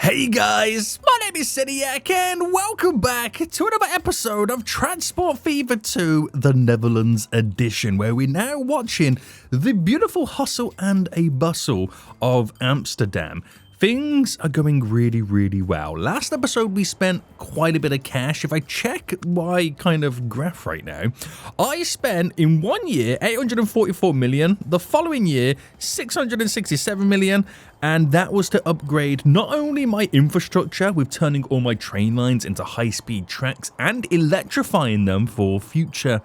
Hey guys, my name is Seniac and welcome back to another episode of Transport Fever 2, the Netherlands edition, where we're now watching the beautiful hustle and a bustle of Amsterdam. Things are going really well. Last episode we spent quite a bit of cash. If I check my kind of graph right now, I spent in 1 year 844 million, the following year 667 million, and that was to upgrade not only my infrastructure with turning all my train lines into high-speed tracks and electrifying them for future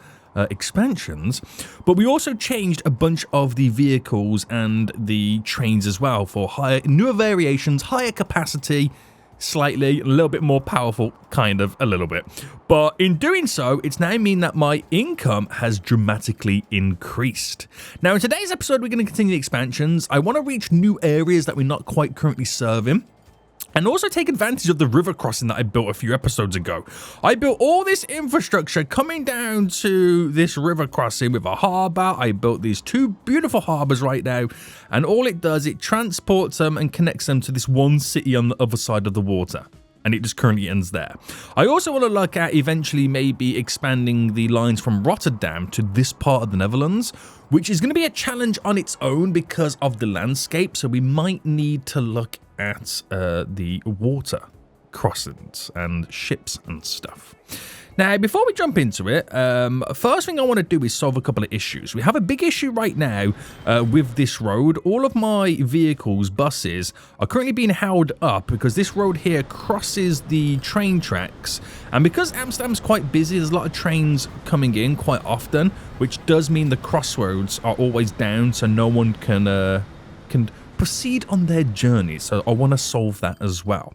expansions, but we also changed a bunch of the vehicles and the trains as well for newer variations, higher capacity, slightly, a little bit more powerful, kind of, a little bit. But in doing so, it's now mean that my income has dramatically increased. Now, in today's episode, we're going to continue the expansions. I want to reach new areas that we're not quite currently serving, and also take advantage of the river crossing that I built a few episodes ago. I built all this infrastructure coming down to this river crossing with a harbour. I built these two beautiful harbours right now, and all it does, it transports them and connects them to this one city on the other side of the water. And it just currently ends there. I also want to look at eventually maybe expanding the lines from Rotterdam to this part of the Netherlands, which is going to be a challenge on its own because of the landscape. So we might need to look at the water crossings and ships and stuff. Now, before we jump into it, first thing I want to do is solve a couple of issues. We have a big issue right now with this road. All of my vehicles, buses, are currently being held up because this road here crosses the train tracks. And because Amsterdam's quite busy, there's a lot of trains coming in quite often, which does mean the crossroads are always down, so no one can proceed on their journey. So I want to solve that as well.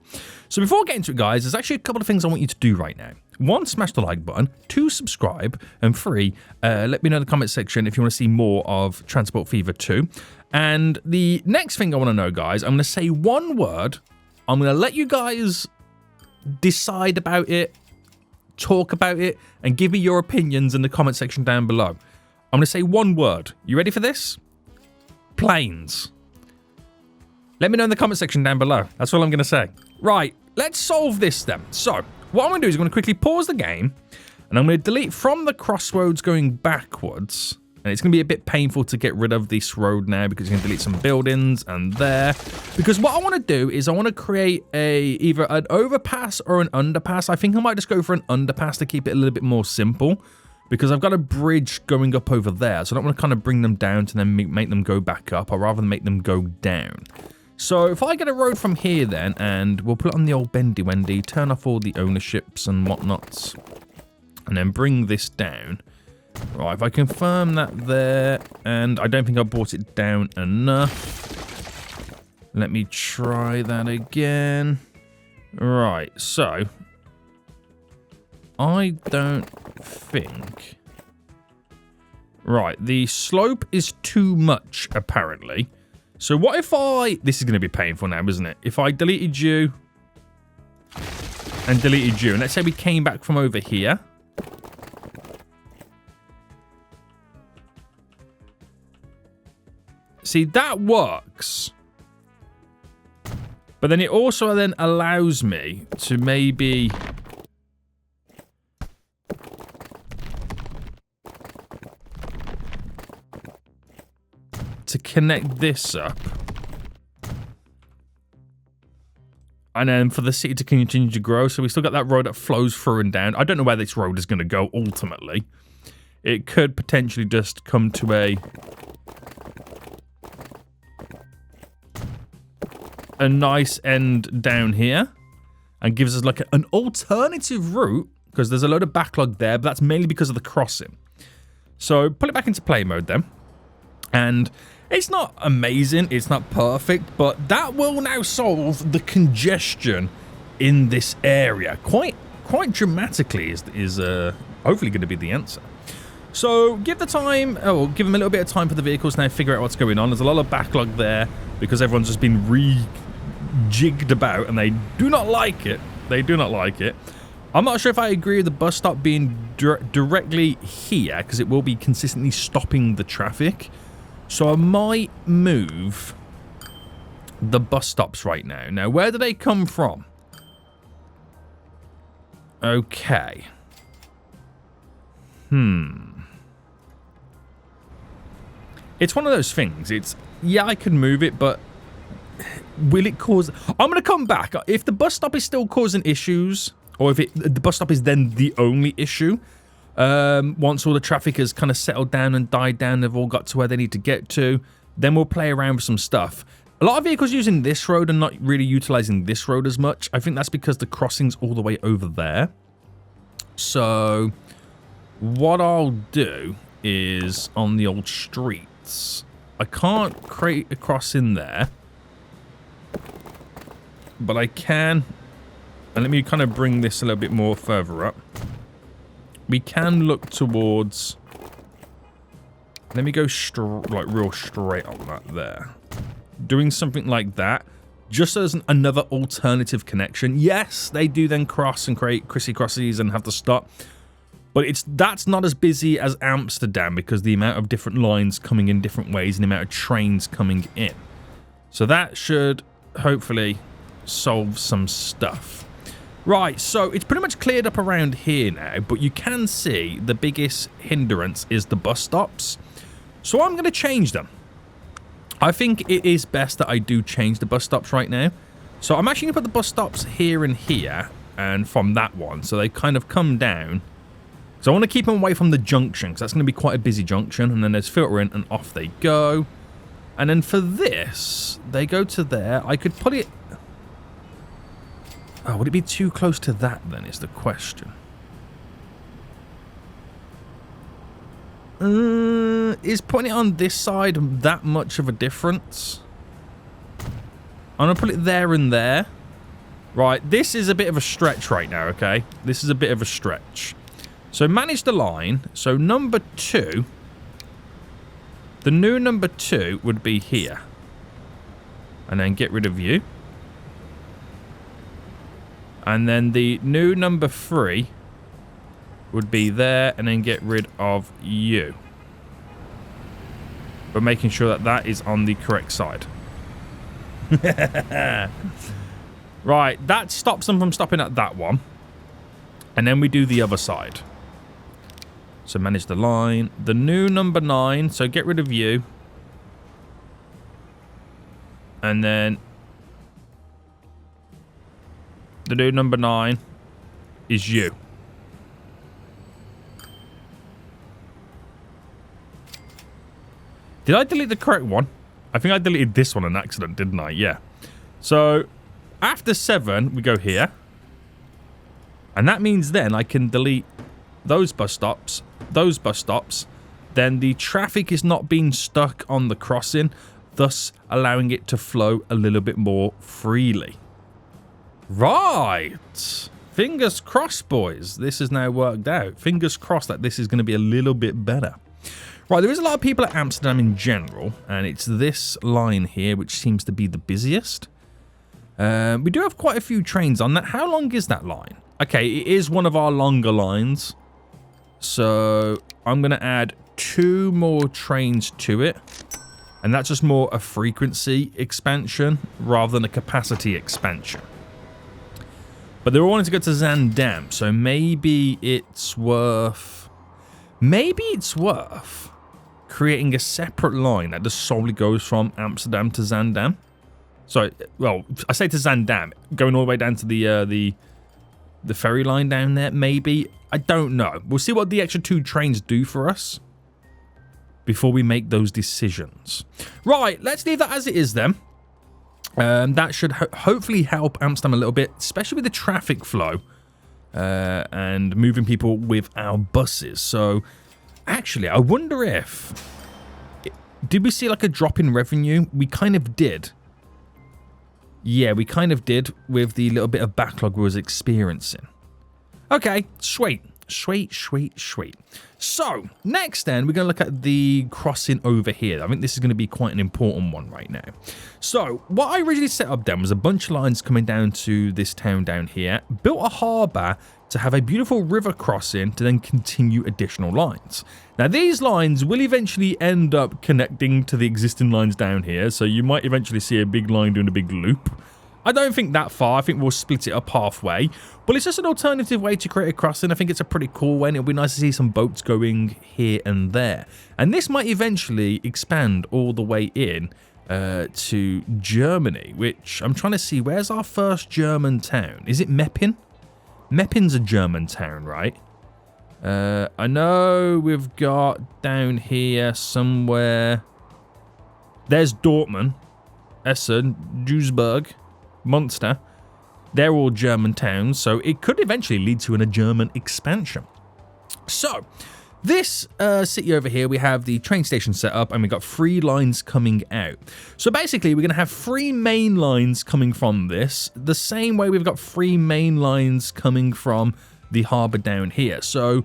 So before getting to it, guys, there's actually a couple of things I want you to do right now. 1, smash the like button. 2, subscribe. And 3, let me know in the comment section if you want to see more of Transport Fever 2. And the next thing I want to know, guys, I'm going to say one word. I'm going to let you guys decide about it, talk about it, and give me your opinions in the comment section down below. I'm going to say one word. You ready for this? Planes. Let me know in the comment section down below. That's all I'm going to say. Right, let's solve this then. So, what I'm going to do is I'm going to quickly pause the game, and I'm going to delete from the crossroads going backwards. And it's going to be a bit painful to get rid of this road now because you're going to delete some buildings and there. Because what I want to do is I want to create either an overpass or an underpass. I think I might just go for an underpass to keep it a little bit more simple, because I've got a bridge going up over there. So I don't want to kind of bring them down to then make them go back up. I'd rather make them go down. So if I get a road from here then, and we'll put it on the old bendy wendy, turn off all the ownerships and whatnots, and then bring this down. Right, if I confirm that there, and I don't think I brought it down enough. Let me try that again. Right, so I don't think... Right, the slope is too much, apparently. So what if this is going to be painful now, isn't it? If I deleted you and deleted you, and let's say we came back from over here. See, that works. But then it also then allows me to maybe... to connect this up, and then for the city to continue to grow. So we still got that road that flows through and down. I don't know where this road is going to go ultimately. It could potentially just come to a nice end down here and gives us like an alternative route, because there's a load of backlog there, but that's mainly because of the crossing. So put it back into play mode then. And it's not amazing, it's not perfect, but that will now solve the congestion in this area. Quite dramatically is hopefully going to be the answer. So give them a little bit of time for the vehicles now, figure out what's going on. There's a lot of backlog there because everyone's just been rejigged about and they do not like it. They do not like it. I'm not sure if I agree with the bus stop being directly here, because it will be consistently stopping the traffic. So I might move the bus stops right now. Now, where do they come from? Okay. It's one of those things. It's, yeah, I could move it, but will it cause... I'm going to come back. If the bus stop is still causing issues, or if the bus stop is then the only issue, once all the traffic has kind of settled down and died down, they've all got to where they need to get to, then we'll play around with some stuff. A lot of vehicles using this road and not really utilizing this road as much. I think that's because the crossing's all the way over there. So what I'll do is on the old streets, I can't create a crossing there, but I can, and let me kind of bring this a little bit more further up. We can look towards, let me go like real straight on that there. Doing something like that, just as another alternative connection. Yes, they do then cross and create crissy crossies and have to stop. But that's not as busy as Amsterdam because the amount of different lines coming in different ways and the amount of trains coming in. So that should hopefully solve some stuff. Right, so it's pretty much cleared up around here now, but you can see the biggest hindrance is the bus stops. So I'm going to change them. I think it is best that I do change the bus stops right now. So I'm actually going to put the bus stops here and here and from that one. So they kind of come down. So I want to keep them away from the junction because that's going to be quite a busy junction. And then there's filtering and off they go. And then for this, they go to there. I could put it... Oh, would it be too close to that then is the question. Is putting it on this side that much of a difference? I'm going to put it there and there. Right, this is a bit of a stretch right now, okay? This is a bit of a stretch. So manage the line. So number 2. The new number 2 would be here. And then get rid of you. And then the new number 3 would be there and then get rid of you. But making sure that that is on the correct side. Right, that stops them from stopping at that one. And then we do the other side. So manage the line. The new number 9, so get rid of you. And then the new number 9 is you. Did I delete the correct one? I think I deleted this one on accident, didn't I? Yeah. So, after 7, we go here. And that means then I can delete those bus stops, then the traffic is not being stuck on the crossing, thus allowing it to flow a little bit more freely. Right. Fingers crossed, boys. This has now worked out. Fingers crossed that this is going to be a little bit better. Right, there is a lot of people at Amsterdam in general, and it's this line here which seems to be the busiest. We do have quite a few trains on that. How long is that line? Okay, it is one of our longer lines. So I'm going to add 2 more trains to it. And that's just more a frequency expansion rather than a capacity expansion. But they all wanted to go to Zaandam, so maybe it's worth creating a separate line that just solely goes from Amsterdam to Zaandam. So, well, I say to Zaandam, going all the way down to the ferry line down there, maybe. I don't know. We'll see what the extra 2 trains do for us before we make those decisions. Right, let's leave that as it is then. That should hopefully help Amsterdam a little bit, especially with the traffic flow and moving people with our buses. So, actually, I wonder if... Did we see like a drop in revenue? We kind of did. Yeah, we kind of did with the little bit of backlog we was experiencing. Okay, sweet. So, next then, we're going to look at the crossing over here. I think this is going to be quite an important one right now. So, what I originally set up then was a bunch of lines coming down to this town down here. Built a harbour to have a beautiful river crossing to then continue additional lines. Now, these lines will eventually end up connecting to the existing lines down here, so you might eventually see a big line doing a big loop. I don't think that far. I think we'll split it up halfway, but it's just an alternative way to create a crossing. I think it's a pretty cool one. It'll be nice to see some boats going here and there, and this might eventually expand all the way in to Germany, which I'm trying to see. Where's our first German town? Is it Meppin? Meppin's a German town, right? I know we've got down here somewhere. There's Dortmund, Essen, Duisburg, Munster. They're all German towns, so it could eventually lead to a German expansion. So, this city over here, we have the train station set up, and we've got 3 lines coming out. So basically, we're going to have 3 main lines coming from this, the same way we've got 3 main lines coming from the harbour down here. So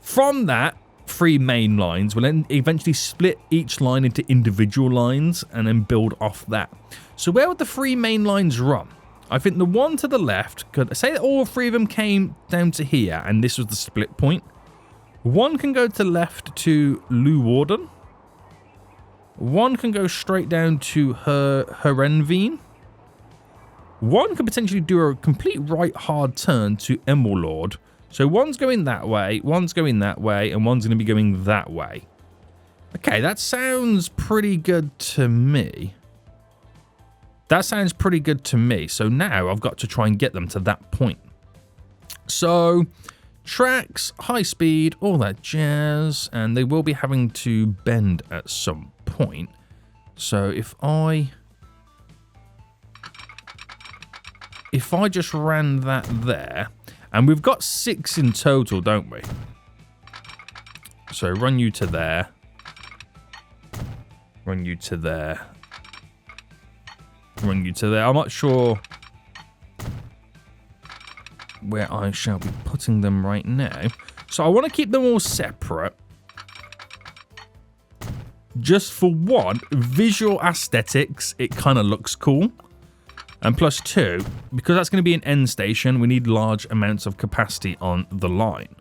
from that 3 main lines, we'll then eventually split each line into individual lines and then build off that. So where would the 3 main lines run? I think the one to the left, could say that all 3 of them came down to here, and this was the split point. One can go to the left to Leeuwarden. One can go straight down to Herenveen. One could potentially do a complete right hard turn to Emmeloord. So one's going that way, one's going that way, and one's going to be going that way. Okay, that sounds pretty good to me. That sounds pretty good to me. So now I've got to try and get them to that point. So tracks, high speed, all that jazz, and they will be having to bend at some point. So if I just ran that there, and we've got 6 in total, don't we? So run you to there, run you to there, run you to there. I'm not sure where I shall be putting them right now. So I want to keep them all separate. Just for one, visual aesthetics, it kind of looks cool. And plus 2, because that's going to be an end station, we need large amounts of capacity on the line.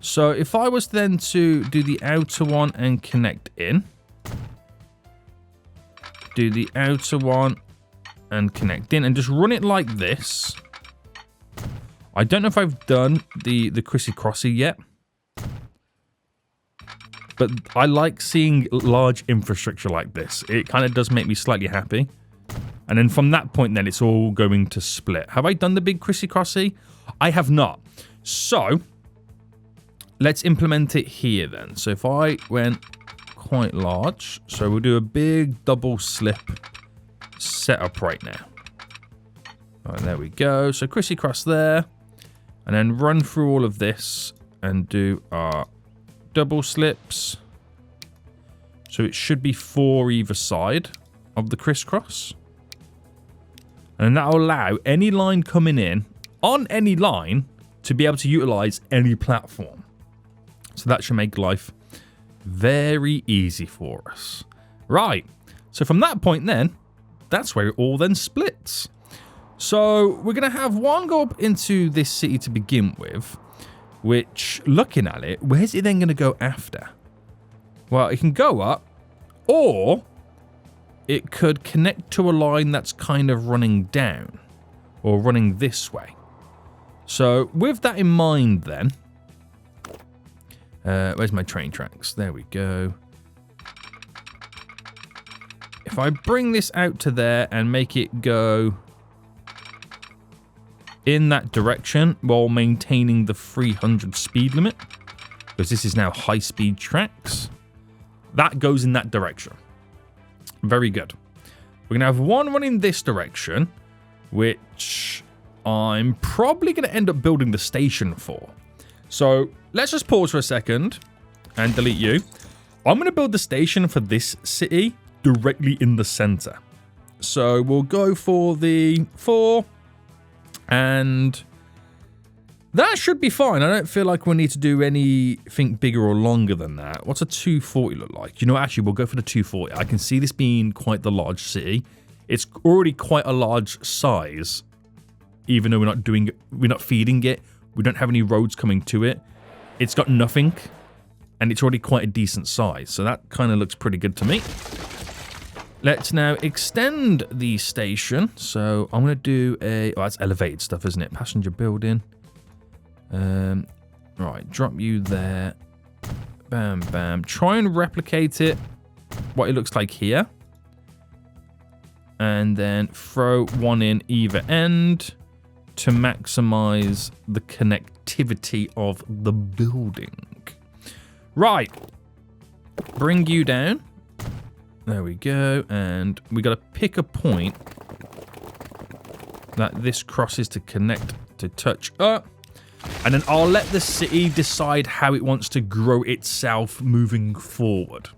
So if I was then to do the outer one and connect in, do the outer one and connect in, and just run it like this. I don't know if I've done the crissy-crossy yet, but I like seeing large infrastructure like this. It kind of does make me slightly happy. And then from that point, then it's all going to split. Have I done the big crissy-crossy? I have not. So let's implement it here then. So if I went quite large, so we'll do a big double slip setup right now. All right, there we go. So crissy-cross there. And then run through all of this and do our double slips. So it should be 4 either side of the crisscross. And that will allow any line coming in on any line to be able to utilize any platform. So that should make life very easy for us. Right. So from that point then, that's where it all then splits. So we're going to have one go up into this city to begin with, which, looking at it, where's it then going to go after? Well, it can go up, or it could connect to a line that's kind of running down, or running this way. So with that in mind then, where's my train tracks? There we go. If I bring this out to there and make it go in that direction while maintaining the 300 speed limit, because this is now high-speed tracks, that goes in that direction. Very good. We're going to have one running this direction, which I'm probably going to end up building the station for. So let's just pause for a second and delete you. I'm going to build the station for this city directly in the center. So we'll go for the 4, and that should be fine. I don't feel like we need to do anything bigger or longer than that. What's a 240 look like? You know, actually, we'll go for the 240. I can see this being quite the large city. It's already quite a large size, even though we're not feeding it We don't have any roads coming to it. It's got nothing, and it's already quite a decent size. So that kind of looks pretty good to me. Let's now extend the station. So I'm going to do a... Oh, that's elevated stuff, isn't it? Passenger building. Right, drop you there. Bam, bam. Try and replicate it, what it looks like here. And then throw one in either end to maximize the connectivity of the building. Right. Bring you down. There we go. And we got to pick a point that this crosses to connect to touch up. And then I'll let the city decide how it wants to grow itself moving forward.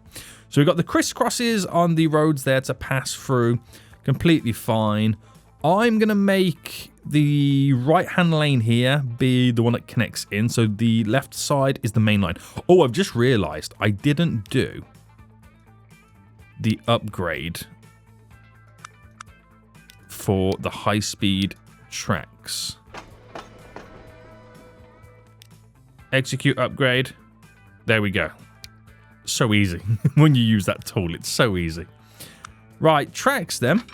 So we've got the crisscrosses on the roads there to pass through. Completely fine. I'm going to make the right-hand lane here be the one that connects in. So the left side is the main line. Oh, I've just realized I didn't do the upgrade for the high-speed tracks. Execute upgrade. There we go. So easy. When you use that tool, it's so easy. Right, tracks then.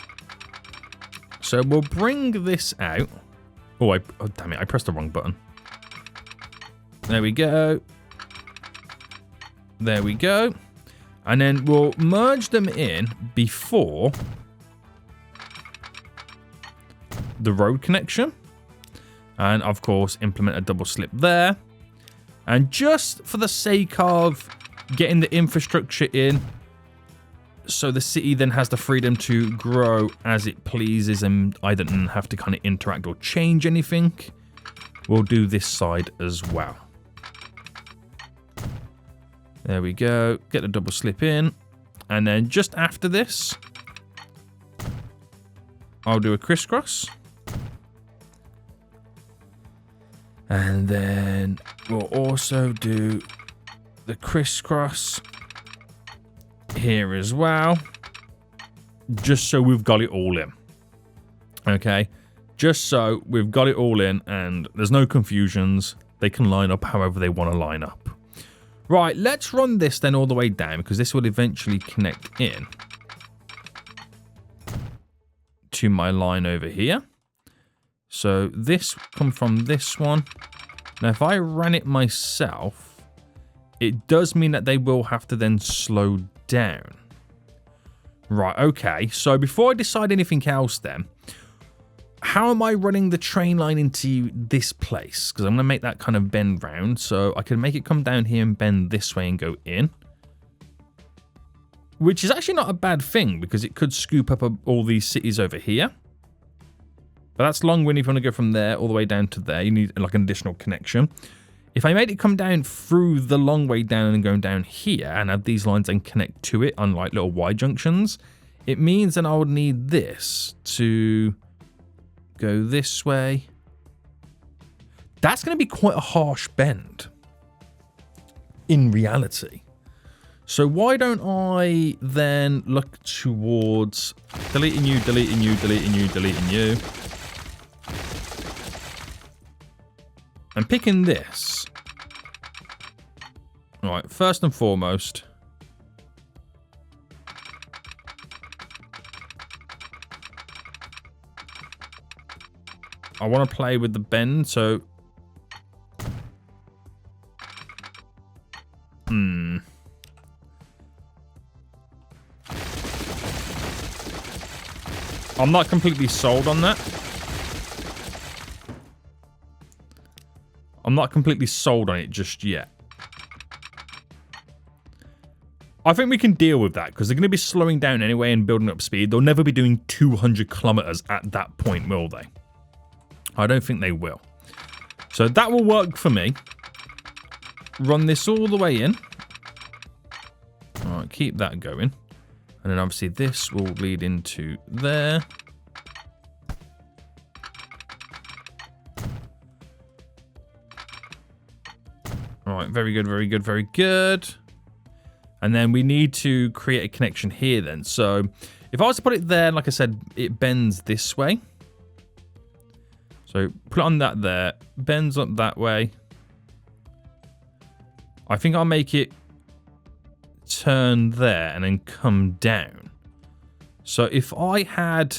So we'll bring this out. Oh, damn it. I pressed the wrong button. There we go. There we go. And then we'll merge them in before the road connection. And, of course, implement a double slip there. And just for the sake of getting the infrastructure in, so the city then has the freedom to grow as it pleases and I don't have to kind of interact or change anything, we'll do this side as well. There we go. Get the double slip in. And then just after this, I'll do a crisscross. And then we'll also do the crisscross here as well. Just so we've got it all in. Okay. Just so we've got it all in and there's no confusions. They can line up however they want to line up. Right, let's run this then all the way down because this will eventually connect in to my line over here. So this come from this one. Now, if I ran it myself, it does mean that they will have to then slow down. Right, okay. So before I decide anything else then, how am I running the train line into this place? Because I'm going to make that kind of bend round. So I can make it come down here and bend this way and go in. Which is actually not a bad thing because it could scoop up all these cities over here. But that's long-winded if you want to go from there all the way down to there. You need like an additional connection. If I made it come down through the long way down and going down here and have these lines and connect to it on like little Y junctions, it means then I would need this to go this way. That's going to be quite a harsh bend in reality. So why don't I then look towards deleting you, deleting you, deleting you, deleting you. And picking this. All right, first and foremost. I want to play with the bend, so... I'm not completely sold on that. I'm not completely sold on it just yet. I think we can deal with that because they're going to be slowing down anyway and building up speed. They'll never be doing 200 kilometers at that point, will they? I don't think they will. So that will work for me. Run this all the way in. All right, keep that going. And then obviously this will lead into there. All right, very good, very good, very good. And then we need to create a connection here then. So if I was to put it there, like I said, it bends this way. So So put it on that there. Bends up that way. I think I'll make it turn there and then come down. So if I had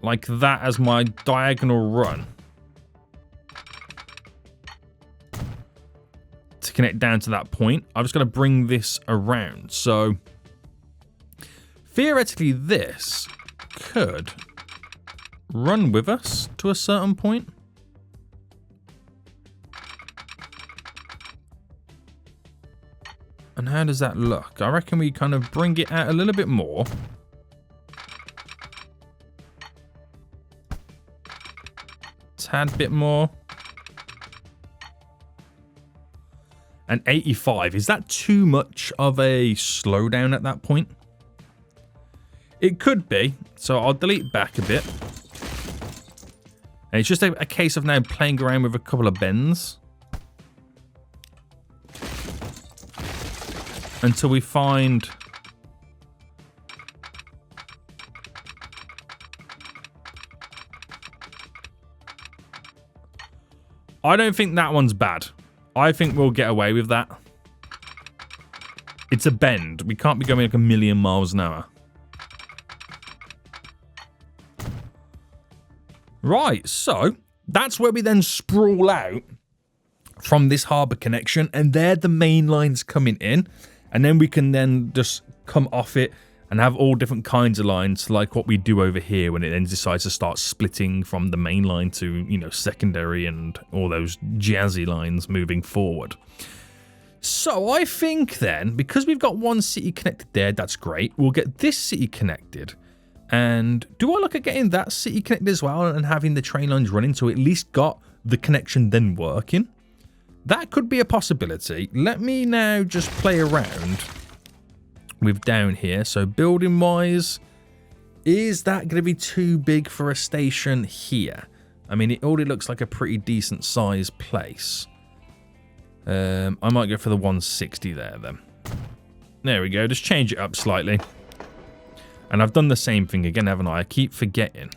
like that as my diagonal run to connect down to that point, I'm just going to bring this around. So theoretically this could run with us to a certain point. And how does that look? I reckon we kind of bring it out a little bit more. Tad bit more. And 85. Is that too much of a slowdown at that point? It could be. So I'll delete back a bit. And it's just a case of now playing around with a couple of bends. Until we find I don't think that one's bad. I think we'll get away with that. It's a bend. We can't be going like a million miles an hour. Right, so that's where we then sprawl out from this harbour connection, and there the main lines coming in. And then we can then just come off it and have all different kinds of lines, like what we do over here when it then decides to start splitting from the main line to, you know, secondary and all those jazzy lines moving forward. So I think then, because we've got one city connected there, that's great. We'll get this city connected. And do I look at getting that city connected as well and having the train lines running so at least got the connection then working? That could be a possibility. Let me now just play around with down here. So building wise, is that going to be too big for a station here? I mean, it already looks like a pretty decent sized place. I might go for the 160 there then. There we go. Just change it up slightly. And I've done the same thing again, haven't I? I keep forgetting.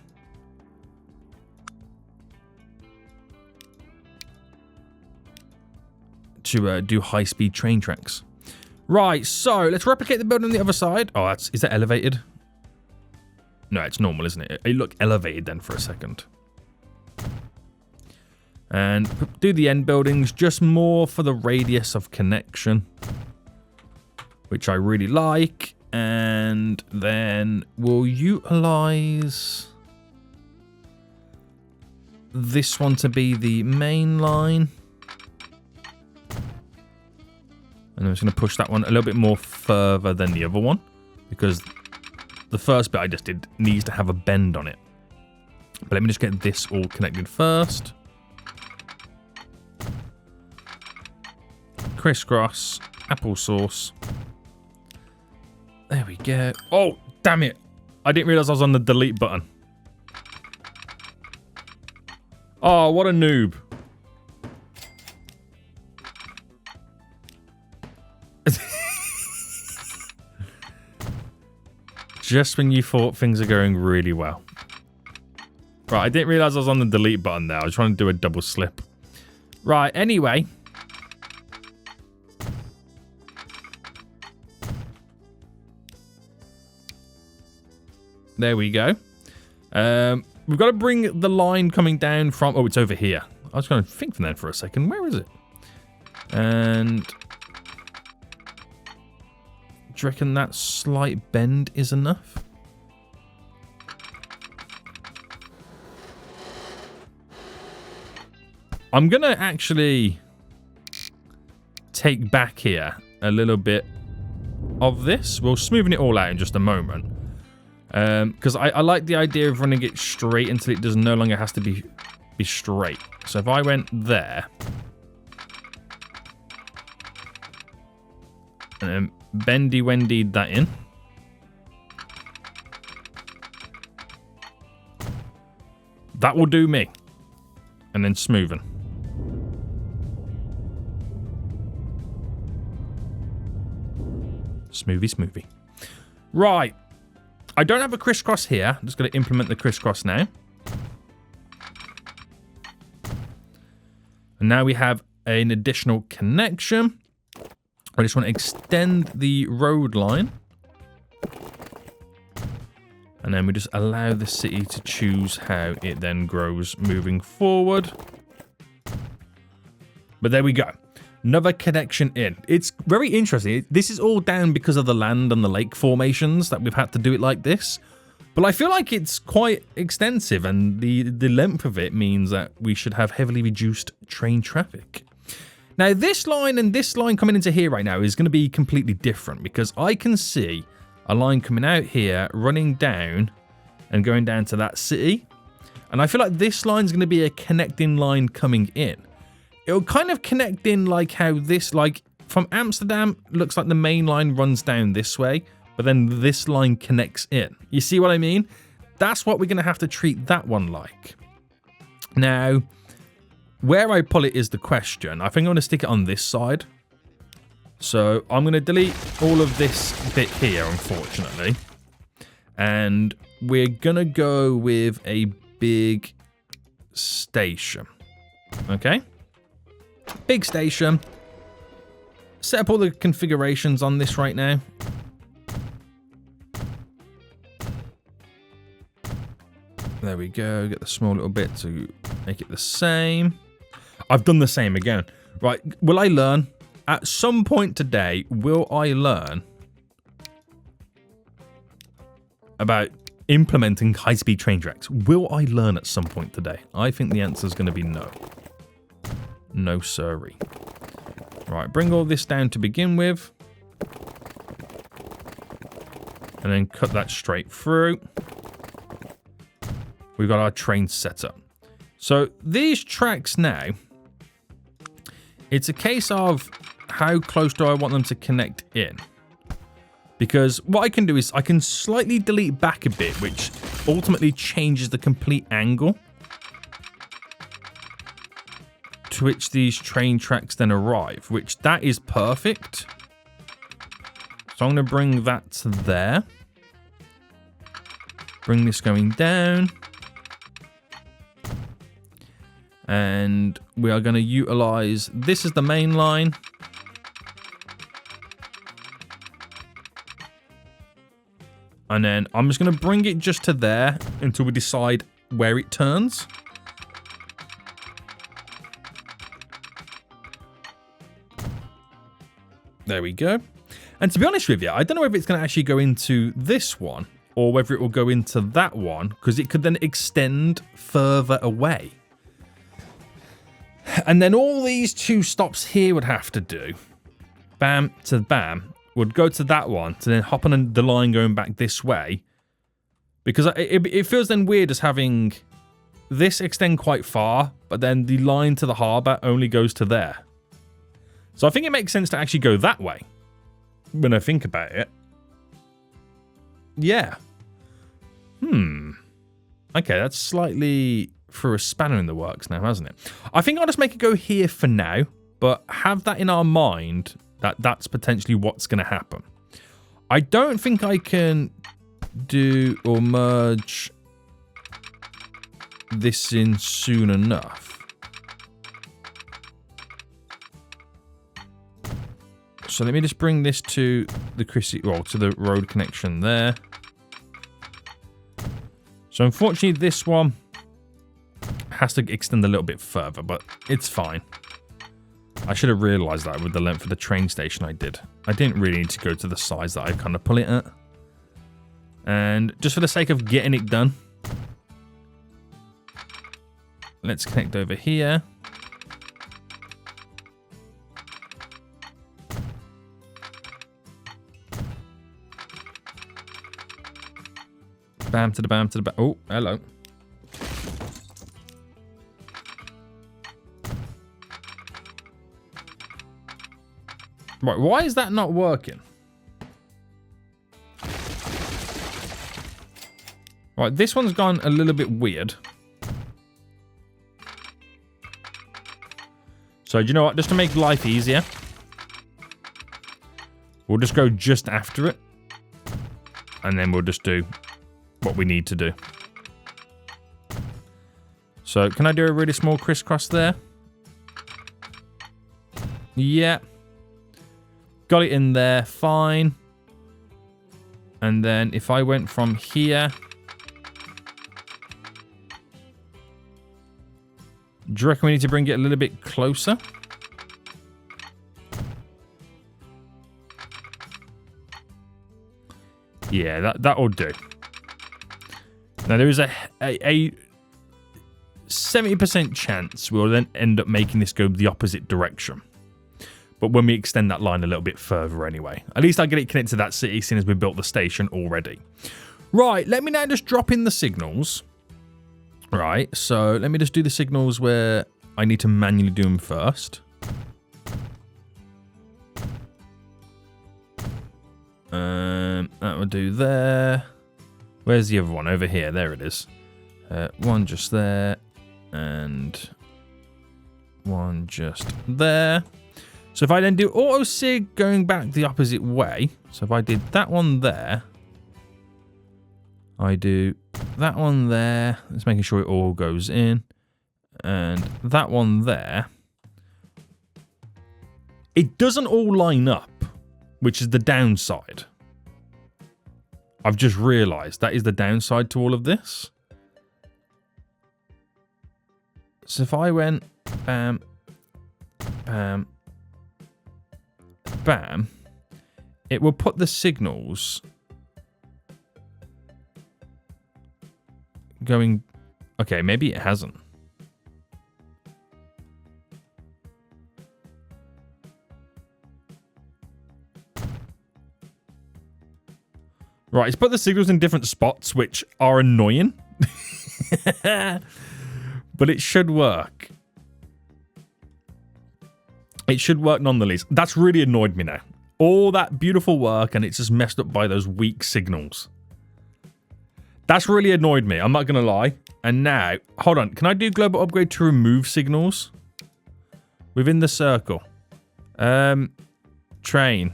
To do high-speed train tracks. Right, so let's replicate the building on the other side. Oh, is that elevated? No, it's normal, isn't it? It looked elevated then for a second. And do the end buildings just more for the radius of connection, which I really like. And then we'll utilize this one to be the main line. And I'm just going to push that one a little bit more further than the other one, because the first bit I just did needs to have a bend on it. But let me just get this all connected first. Crisscross, applesauce. There we go. Oh, damn it. I didn't realize I was on the delete button. Oh, what a noob. Just when you thought things are going really well. Right, I didn't realize I was on the delete button there. I was trying to do a double slip. Right, anyway. There we go. We've got to bring the line coming down from... Oh, it's over here. I was going to think from there for a second. Where is it? And... do you reckon that slight bend is enough? I'm going to actually take back here a little bit of this. We'll smoothen it all out in just a moment. Because I like the idea of running it straight until it no longer has to be straight. So if I went there... and then bendy-wendied that in. That will do me. And then smoothen. Smoothie, smoothie. Right. I don't have a crisscross here. I'm just going to implement the crisscross now. And now we have an additional connection. I just want to extend the road line. And then we just allow the city to choose how it then grows moving forward. But there we go. Another connection in. It's very interesting. This is all down because of the land and the lake formations that we've had to do it like this. But I feel like it's quite extensive, and the length of it means that we should have heavily reduced train traffic. Now, this line and this line coming into here right now is going to be completely different, because I can see a line coming out here, running down and going down to that city. And I feel like this line is going to be a connecting line coming in. It'll kind of connect in like how this, like from Amsterdam, looks like the main line runs down this way, but then this line connects in. You see what I mean? That's what we're going to have to treat that one like. Now, where I pull it is the question. I think I'm going to stick it on this side. So I'm going to delete all of this bit here, unfortunately. And we're going to go with a big station. Okay? Big station. Set up all the configurations on this right now. There we go. Get the small little bit to make it the same. I've done the same again. Right. Will I learn? At some point today, will I learn about implementing high-speed train tracks? Will I learn at some point today? I think the answer is going to be no. No sirree. Right, bring all this down to begin with. And then cut that straight through. We've got our train set up. So these tracks now, it's a case of how close do I want them to connect in? Because what I can do is I can slightly delete back a bit, which ultimately changes the complete angle to which these train tracks then arrive, which that is perfect. So I'm going to bring that to there. Bring this going down. And we are going to utilize this as the main line. And then I'm just going to bring it just to there until we decide where it turns. There we go. And to be honest with you, I don't know if it's going to actually go into this one or whether it will go into that one, because it could then extend further away. And then all these two stops here would have to do, bam to bam, would go to that one to then hop on the line going back this way. Because it feels then weird as having this extend quite far, but then the line to the harbour only goes to there. So I think it makes sense to actually go that way when I think about it. Yeah. Okay, that's slightly threw a spanner in the works now, hasn't it? I think I'll just make it go here for now, but have that in our mind that that's potentially what's going to happen. I don't think I can do or merge this in soon enough. So let me just bring this to the to the road connection there. So unfortunately this one has to extend a little bit further, but it's fine. I should have realized that with the length of the train station I did. I didn't really need to go to the size that I kind of pull it at. And just for the sake of getting it done, let's connect over here. Bam to the bam to the bam. Oh, hello. Right, why is that not working? Right, this one's gone a little bit weird. So, do you know what? Just to make life easier, we'll just go just after it. And then we'll just do what we need to do. So, can I do a really small crisscross there? Yeah. Got it in there, fine. And then if I went from here... Do you reckon we need to bring it a little bit closer? Yeah, that'll do. Now, there is a 70% chance we'll then end up making this go the opposite direction. But when we extend that line a little bit further anyway. At least I get it connected to that city, seeing as we built the station already. Right, let me now just drop in the signals. Right, so let me just do the signals where I need to manually do them first. That would do there. Where's the other one? Over here. There it is. One just there. And one just there. So if I then do auto sig going back the opposite way. So if I did that one there. I do that one there. Just making sure it all goes in. And that one there. It doesn't all line up, which is the downside. I've just realized that is the downside to all of this. So if I went bam, bam, bam, it will put the signals going... Okay, maybe it hasn't. Right, it's put the signals in different spots, which are annoying. But it should work. It should work nonetheless. That's really annoyed me now. All that beautiful work, and it's just messed up by those weak signals. That's really annoyed me, I'm not going to lie. And now, hold on. Can I do global upgrade to remove signals? Within the circle. Train.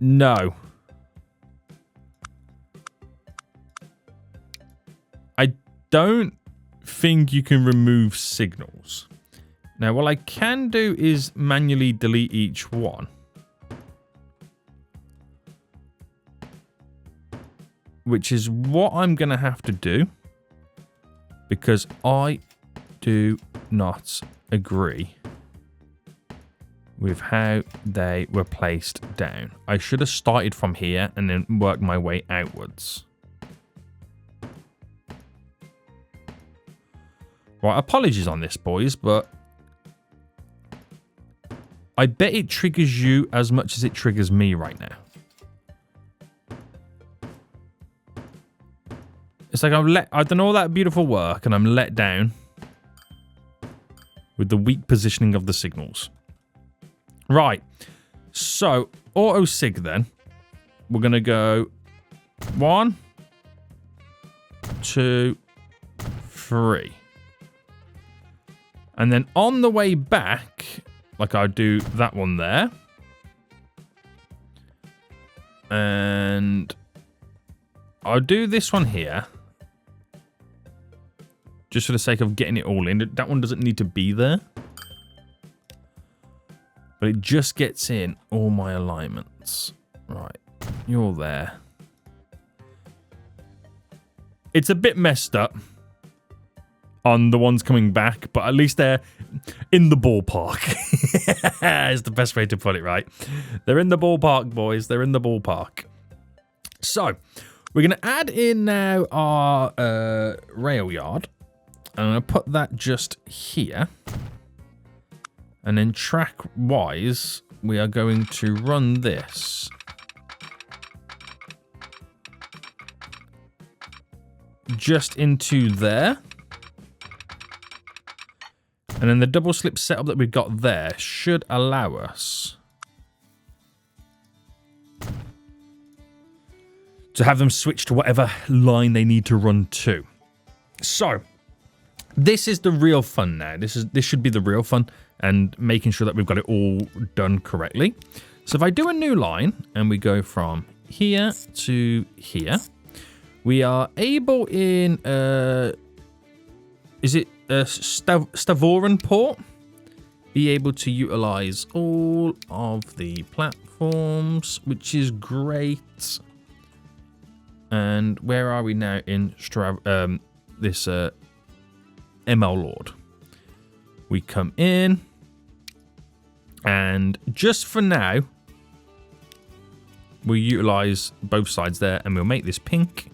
No. I don't think you can remove signals. Now, what I can do is manually delete each one. Which is what I'm going to have to do. Because I do not agree with how they were placed down. I should have started from here and then worked my way outwards. Right, apologies on this, boys, but I bet it triggers you as much as it triggers me right now. It's like I've done all that beautiful work and I'm let down with the weak positioning of the signals. Right, so auto sig then. We're going to go 1, 2, 3. And then on the way back, like I do that one there. And I'll do this one here. Just for the sake of getting it all in. That one doesn't need to be there. But it just gets in all my alignments. Right, you're there. It's a bit messed up on the ones coming back, but at least they're in the ballpark. Is the best way to put it, right? They're in the ballpark, boys. They're in the ballpark. So, we're going to add in now our rail yard. I'm going to put that just here. And then track-wise, we are going to run this just into there. And then the double slip setup that we've got there should allow us to have them switch to whatever line they need to run to. So, this is the real fun now. This should be the real fun, and making sure that we've got it all done correctly. So if I do a new line and we go from here to here, we are able in, is it Stavoren port? Be able to utilize all of the platforms, which is great. And where are we now in this ML Lord? We come in, and just for now, we'll utilize both sides there, and we'll make this pink.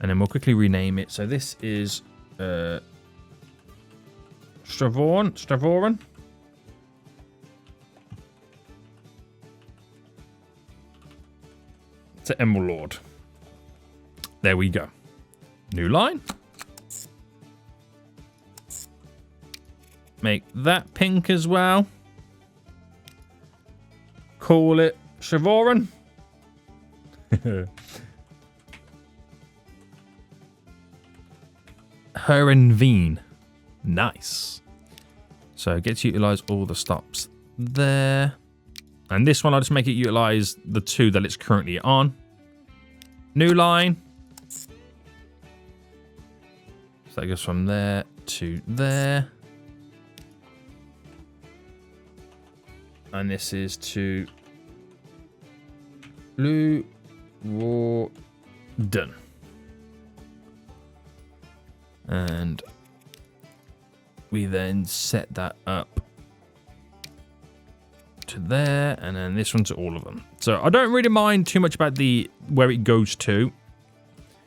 And then we'll quickly rename it. So this is Stavoren. To Emerald Lord. There we go. New line. Make that pink as well. Call it Stavoren. Herenveen. Nice. So get to utilize all the stops there. And this one, I'll just make it utilize the two that it's currently on. New line. So that goes from there to there. And this is to Luorden. And we then set that up to there, and then this one to all of them. So I don't really mind too much about the where it goes to,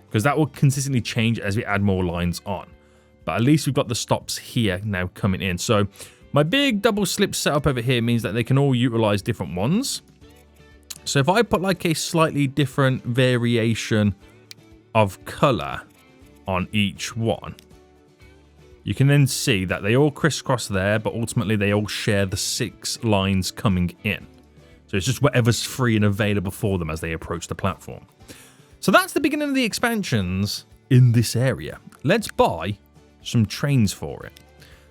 because that will consistently change as we add more lines on. But at least we've got the stops here now coming in. So my big double slip setup over here means that they can all utilize different ones. So if I put like a slightly different variation of color on each one, you can then see that they all crisscross there, but ultimately they all share the 6 lines coming in. So it's just whatever's free and available for them as they approach the platform. So that's the beginning of the expansions in this area. Let's buy some trains for it.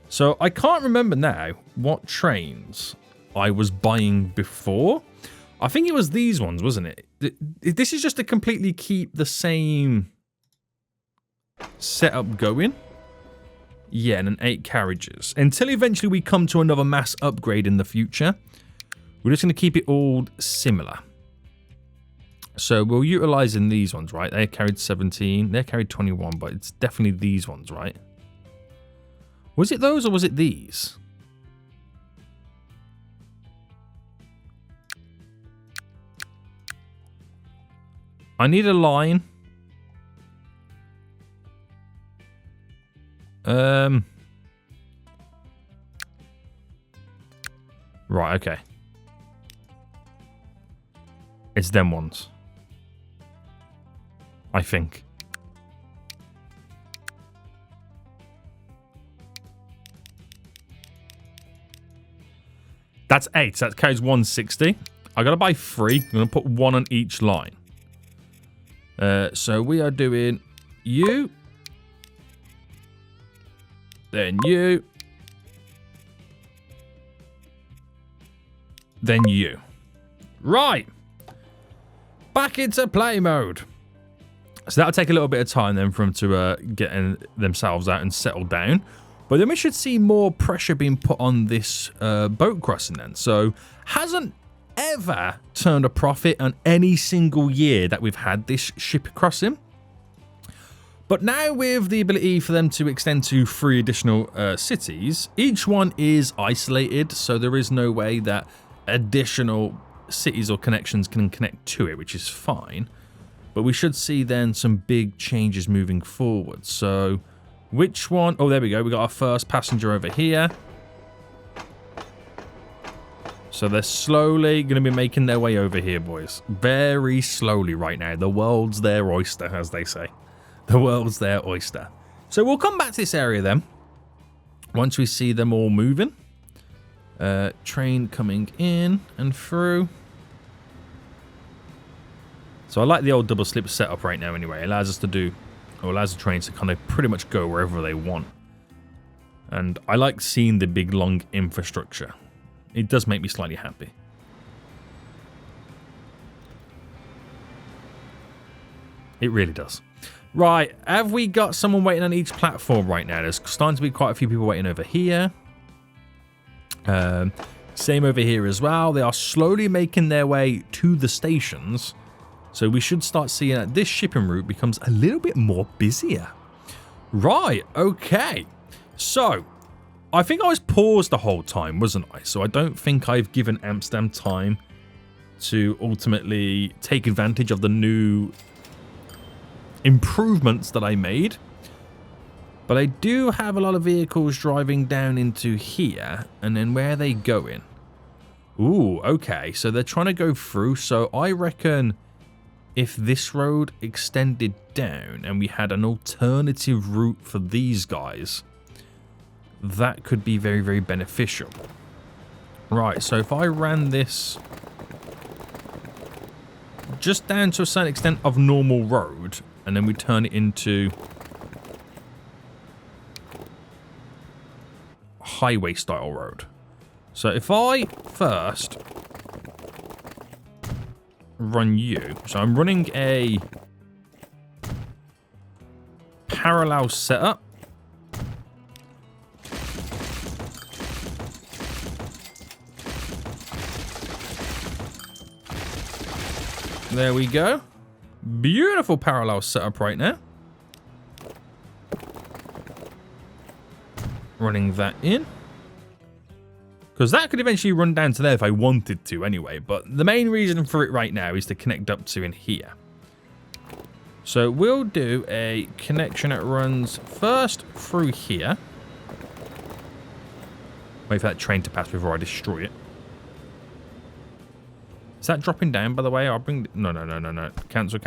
So I can't remember now what trains I was buying before. I think it was these ones, wasn't it? This is just to completely keep the same setup going. Yeah, and then 8 carriages. Until eventually we come to another mass upgrade in the future. We're just going to keep it all similar. So we're utilizing these ones, right? They carried 17. They carried 21, but it's definitely these ones, right? Was it those or was it these? I need a line. Right, okay. It's them ones. I think. That's 8. So that carries 160. I gotta buy 3. I'm gonna put 1 on each line. So we are doing you. Then you. Then you. Right. Back into play mode. So that'll take a little bit of time then for them to get themselves out and settle down. But then we should see more pressure being put on this boat crossing then. So hasn't ever turned a profit on any single year that we've had this ship crossing. But now with the ability for them to extend to 3 additional cities, each one is isolated. So there is no way that additional cities or connections can connect to it, which is fine. But we should see then some big changes moving forward. So which one? Oh, there we go. We got our first passenger over here. So they're slowly going to be making their way over here, boys. Very slowly right now. The world's their oyster, as they say. The world's their oyster. So we'll come back to this area then. Once we see them all moving. Train coming in and through. So I like the old double slip setup right now anyway. It allows us to do, or allows the trains to kind of pretty much go wherever they want. And I like seeing the big long infrastructure. It does make me slightly happy. It really does. Right, have we got someone waiting on each platform right now? There's starting to be quite a few people waiting over here. Same over here as well. They are slowly making their way to the stations. So we should start seeing that this shipping route becomes a little bit more busier. Right, okay. So, I think I was paused the whole time, wasn't I? So I don't think I've given Amsterdam time to ultimately take advantage of the new improvements that I made. But I do have a lot of vehicles driving down into here. And then where are they going? Ooh, okay. So they're trying to go through. So I reckon if this road extended down and we had an alternative route for these guys, that could be very, very beneficial. Right, so if I ran this just down to a certain extent of normal road, and then we turn it into highway style road. So if I first run you, so I'm running a parallel setup. There we go. Beautiful parallel setup right now. Running that in. Because that could eventually run down to there if I wanted to anyway. But the main reason for it right now is to connect up to in here. So we'll do a connection that runs first through here. Wait for that train to pass before I destroy it. Is that dropping down, by the way? I'll bring... No. Cancel.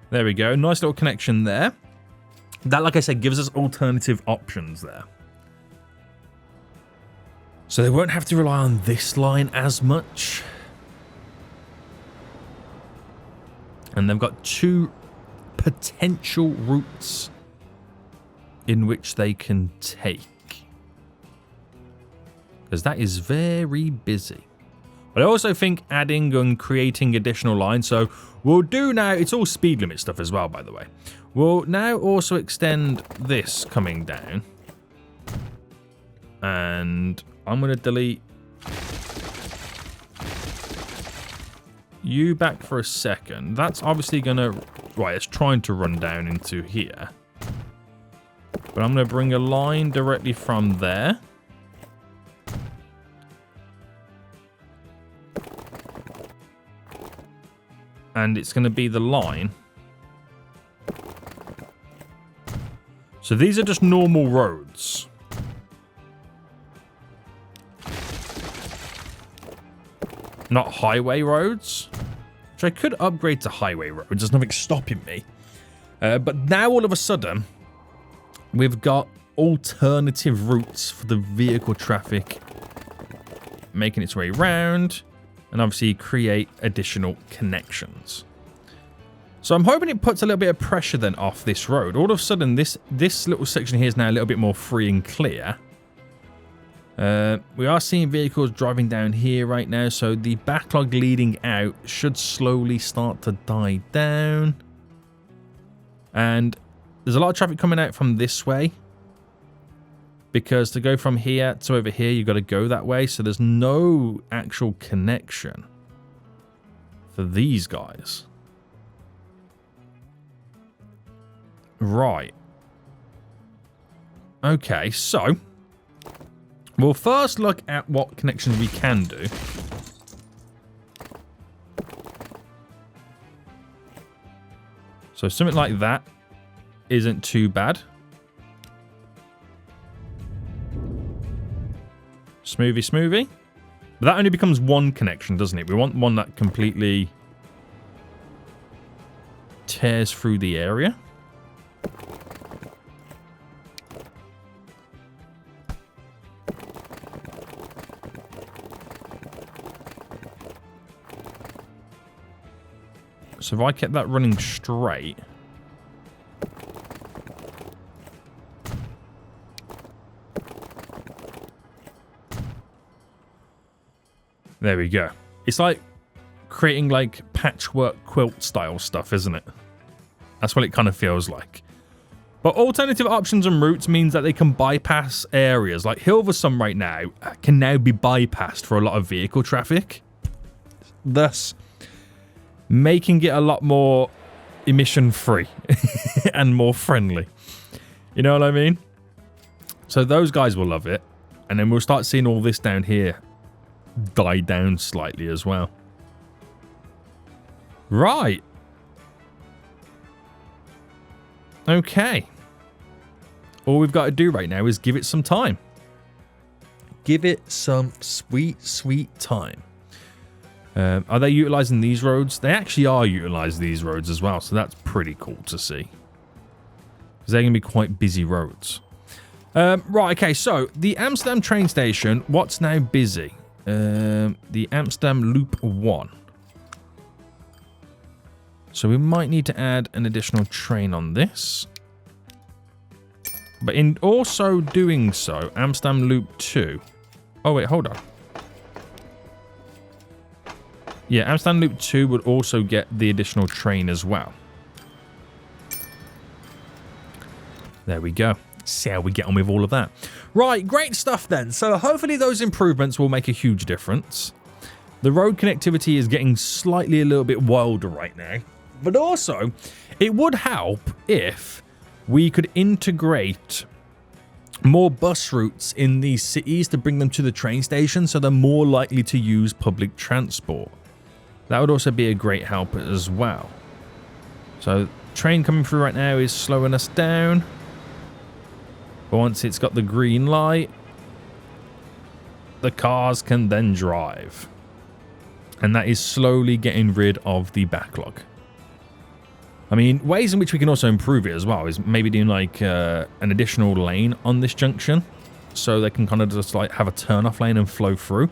There we go. Nice little connection there. That, like I said, gives us alternative options there. So they won't have to rely on this line as much. And they've got two potential routes in which they can take, because that is very busy. But I also think adding and creating additional lines, so we'll do now, it's all speed limit stuff as well, by the way. We'll now also extend this coming down, and I'm going to delete you back for a second. That's obviously going to... Right, it's trying to run down into here. But I'm going to bring a line directly from there. And it's going to be the line. So these are just normal roads. Not highway roads. Which I could upgrade to highway roads. There's nothing stopping me. But now all of a sudden, we've got alternative routes for the vehicle traffic making its way around. And obviously create additional connections. So I'm hoping it puts a little bit of pressure then off this road. All of a sudden, this little section here is now a little bit more free and clear. We are seeing vehicles driving down here right now, so the backlog leading out should slowly start to die down. And there's a lot of traffic coming out from this way, because to go from here to over here, you've got to go that way, so there's no actual connection for these guys. Right. Okay, so we'll first look at what connections we can do. So something like that isn't too bad. Smoothie. But that only becomes one connection, doesn't it? We want one that completely tears through the area. So if I kept that running straight... There we go. It's like creating like patchwork quilt style stuff, isn't it? That's what it kind of feels like. But alternative options and routes means that they can bypass areas. Like Hilversum right now can now be bypassed for a lot of vehicle traffic. Thus, making it a lot more emission free and more friendly. You know what I mean? So those guys will love it. And then we'll start seeing all this down here die down slightly as well. Right. Okay. All we've got to do right now is give it some time. Give it some sweet, sweet time. Are they utilizing these roads? They actually are utilizing these roads as well, so that's pretty cool to see. Because they're going to be quite busy roads. Right, okay, so the Amsterdam train station, what's now busy? The Amsterdam Loop 1. So we might need to add an additional train on this. But in also doing so, Amsterdam Loop 2. Oh, wait, hold on. Yeah, Amsterdam Loop 2 would also get the additional train as well. There we go. See how we get on with all of that. Right, great stuff then. So hopefully those improvements will make a huge difference. The road connectivity is getting slightly a little bit wilder right now. But also, it would help if we could integrate more bus routes in these cities to bring them to the train station so they're more likely to use public transport. That would also be a great help as well. So, train coming through right now is slowing us down. But once it's got the green light, the cars can then drive. And that is slowly getting rid of the backlog. I mean, ways in which we can also improve it as well is maybe doing like an additional lane on this junction. So they can kind of just like have a turn-off lane and flow through.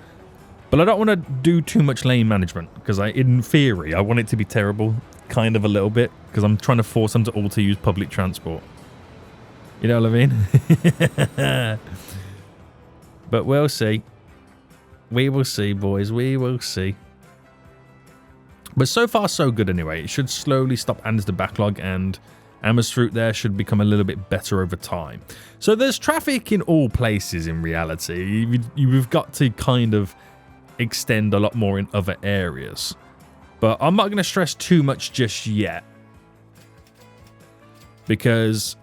But I don't want to do too much lane management because in theory, I want it to be terrible, kind of a little bit, because I'm trying to force them to all to use public transport. You know what I mean? But we'll see. We will see, boys. We will see. But so far, so good anyway. It should slowly stop the backlog, and Amersfoort there should become a little bit better over time. So there's traffic in all places in reality. You've got to kind of extend a lot more in other areas. But I'm not going to stress too much just yet. Because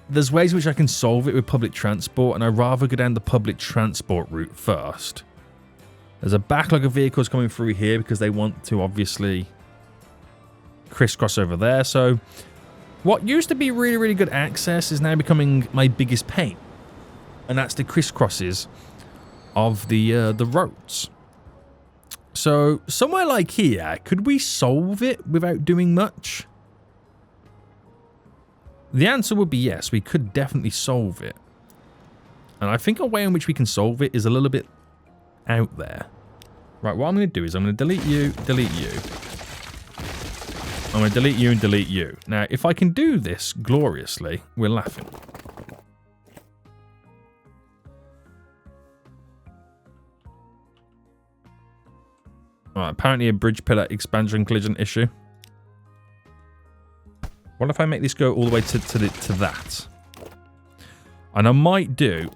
there's ways in which I can solve it with public transport, and I'd rather go down the public transport route first. There's a backlog of vehicles coming through here because they want to obviously crisscross over there. So what used to be really, really good access is now becoming my biggest pain. And that's the crisscrosses of the roads. So somewhere like here, could we solve it without doing much? The answer would be yes, we could definitely solve it. And I think a way in which we can solve it is a little bit out there. Right, what I'm going to do is I'm going to delete you, delete you. I'm going to delete you and delete you. Now, if I can do this gloriously, we're laughing. Alright, apparently a bridge pillar expansion collision issue. What if I make this go all the way to that? And I might do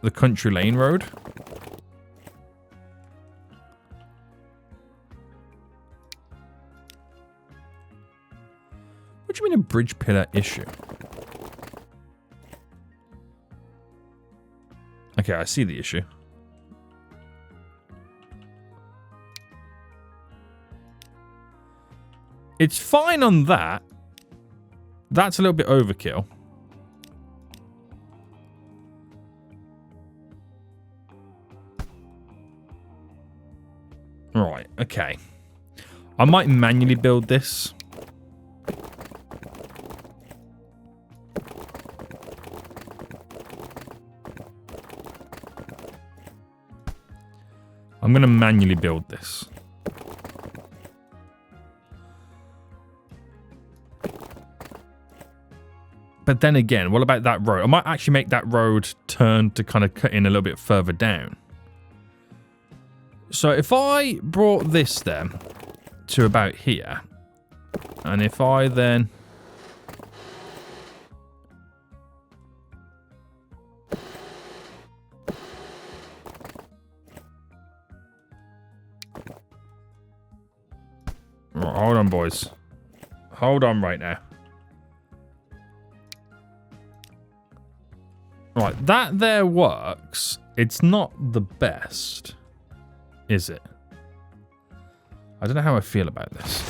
the country lane road. What do you mean a bridge pillar issue? Okay, I see the issue. It's fine on that. That's a little bit overkill. Right, okay. I might manually build this. I'm going to manually build this. But then again, what about that road? I might actually make that road turn to kind of cut in a little bit further down. So if I brought this then to about here, and if I then... Right, hold on, boys. Hold on right now. Right, that there works. It's not the best, is it? I don't know how I feel about this.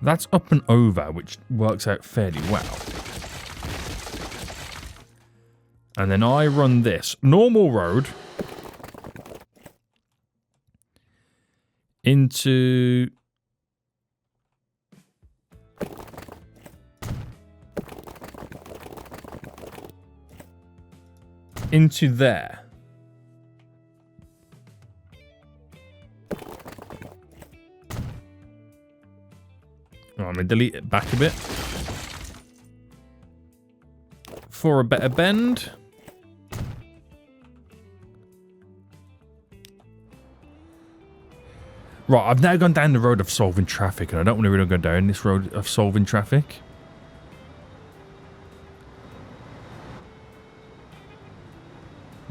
That's up and over, which works out fairly well. And then I run this normal road into there. Oh, I'm going to delete it back a bit for a better bend. Right, I've now gone down the road of solving traffic, and I don't want to really go down this road of solving traffic.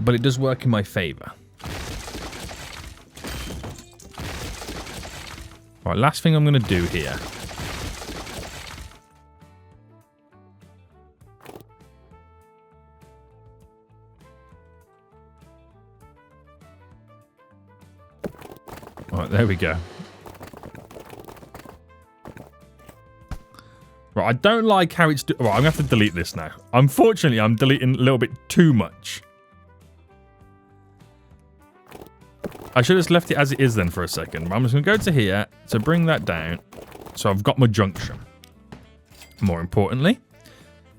But it does work in my favour. Right, last thing I'm going to do here. Right, there we go. Right, I don't like how it's... Right, I'm going to have to delete this now. Unfortunately, I'm deleting a little bit too much. I should have just left it as it is then for a second. I'm just going to go to here to bring that down. So I've got my junction. More importantly.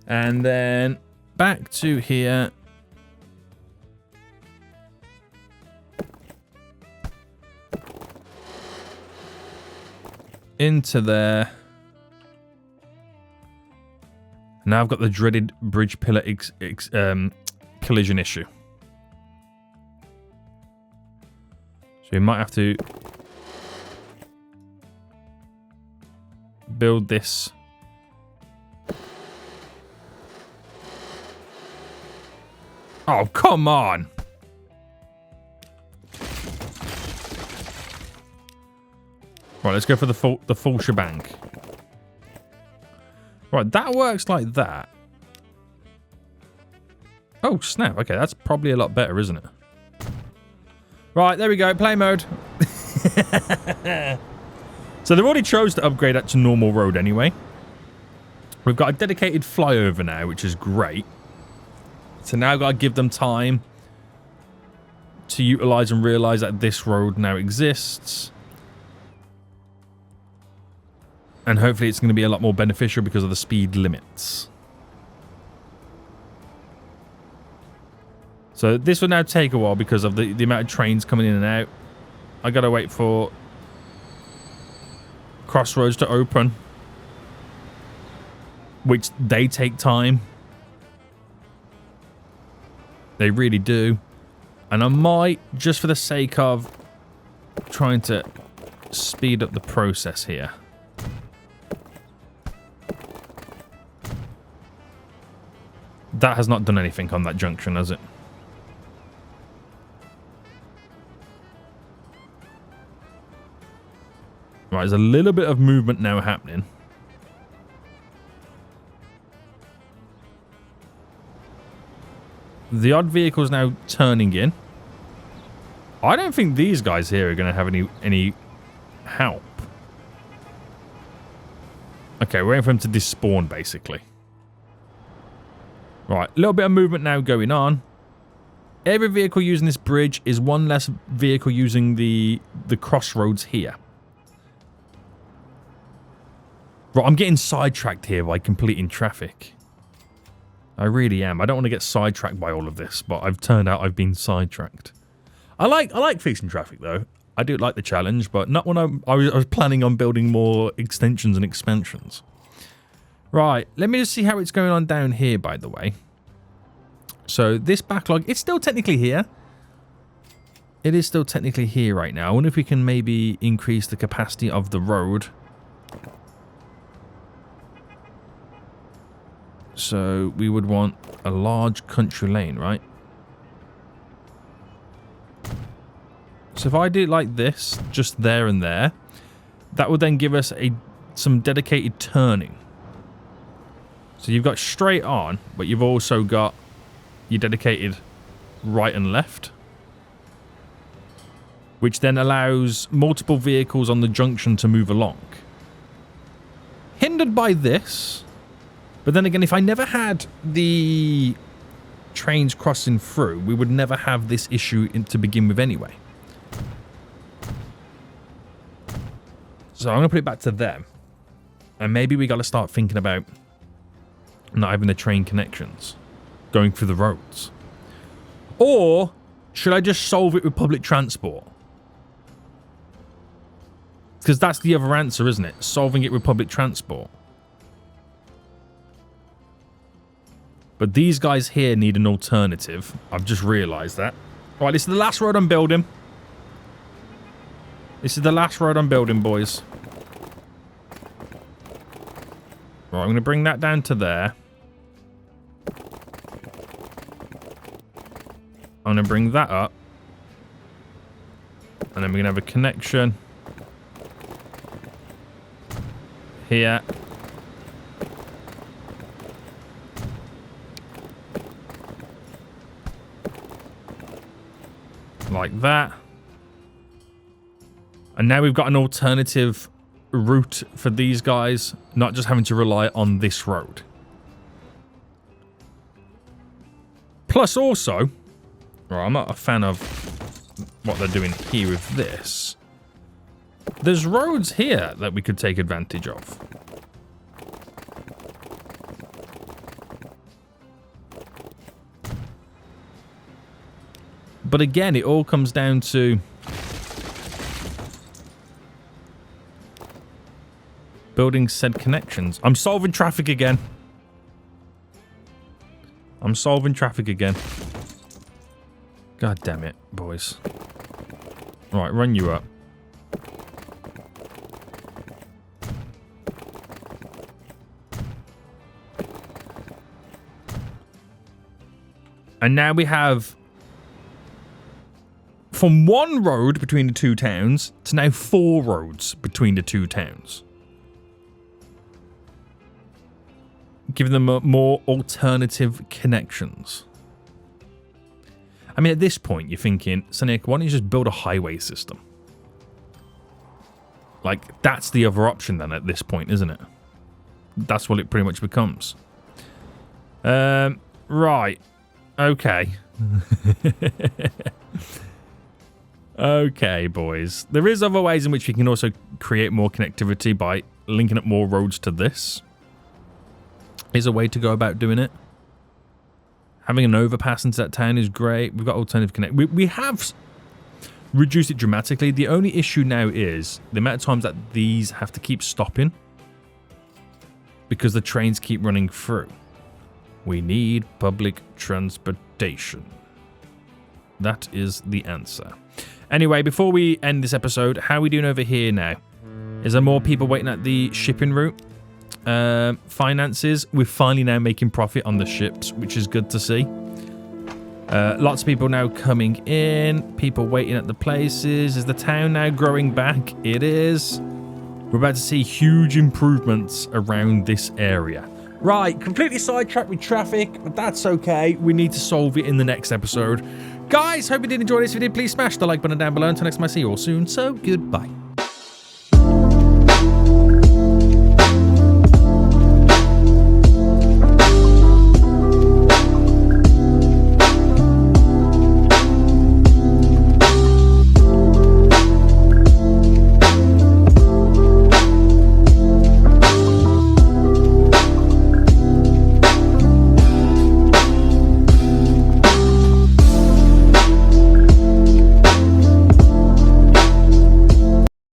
And then back to here. Into there. Now I've got the dreaded bridge pillar collision issue. So we might have to build this. Oh, come on. Right, let's go for the full shebang. Right, that works like that. Oh, snap. Okay, that's probably a lot better, isn't it? Right, there we go. Play mode. So they've already chose to upgrade that to normal road anyway. We've got a dedicated flyover now, which is great. So now I've got to give them time to utilize and realize that this road now exists. And hopefully it's going to be a lot more beneficial because of the speed limits. So this will now take a while because of the amount of trains coming in and out. I got to wait for crossroads to open, which they take time. They really do. And I might, just for the sake of trying to speed up the process here, that has not done anything on that junction, has it? Right, there's a little bit of movement now happening. The odd vehicle's now turning in. I don't think these guys here are going to have any help. Okay, we're waiting for them to despawn, basically. Right, a little bit of movement now going on. Every vehicle using this bridge is one less vehicle using the crossroads here. Right, I'm getting sidetracked here by completing traffic. I really am. I don't want to get sidetracked by all of this, but I've turned out I've been sidetracked. I like fixing traffic though. I do like the challenge, but not when I was planning on building more extensions and expansions. Right, let me just see how it's going on down here, by the way. So this backlog, it's still technically here. It is still technically here right now. I wonder if we can maybe increase the capacity of the road. So we would want a large country lane, right? So if I do it like this, just there and there, that would then give us some dedicated turning. So you've got straight on, but you've also got your dedicated right and left, which then allows multiple vehicles on the junction to move along. Hindered by this, but then again, if I never had the trains crossing through, we would never have this issue to begin with anyway. So I'm going to put it back to them. And maybe we got to start thinking about not having the train connections going through the roads. Or should I just solve it with public transport? Because that's the other answer, isn't it? Solving it with public transport. But these guys here need an alternative. I've just realised that. Right, this is the last road I'm building. This is the last road I'm building, boys. Right, I'm going to bring that down to there. I'm going to bring that up. And then we're going to have a connection here. Like that. And now we've got an alternative route for these guys, not just having to rely on this road. Plus also, right, I'm not a fan of what they're doing here with this. There's roads here that we could take advantage of. But again, it all comes down to building said connections. I'm solving traffic again. I'm solving traffic again. God damn it, boys. Right, run you up. And now we have from one road between the two towns to now 4 roads between the two towns. Giving them more alternative connections. I mean, at this point, you're thinking, Sonic, why don't you just build a highway system? Like, that's the other option then at this point, isn't it? That's what it pretty much becomes. Right. Okay. Okay, boys. There is other ways in which we can also create more connectivity by linking up more roads to this. Is a way to go about doing it. Having an overpass into that town is great. We've got alternative connect. We have reduced it dramatically. The only issue now is the amount of times that these have to keep stopping because the trains keep running through. We need public transportation. That is the answer. Anyway, before we end this episode, how are we doing over here now? Is there more people waiting at the shipping route? Finances, we're finally now making profit on the ships, which is good to see. Lots of people now coming in, people waiting at the places. Is the town now growing back? It is. We're about to see huge improvements around this area. Right, completely sidetracked with traffic, but that's okay. We need to solve it in the next episode. Guys, hope you did enjoy this. If you did, please smash the like button down below. Until next time, I see you all soon. So, goodbye.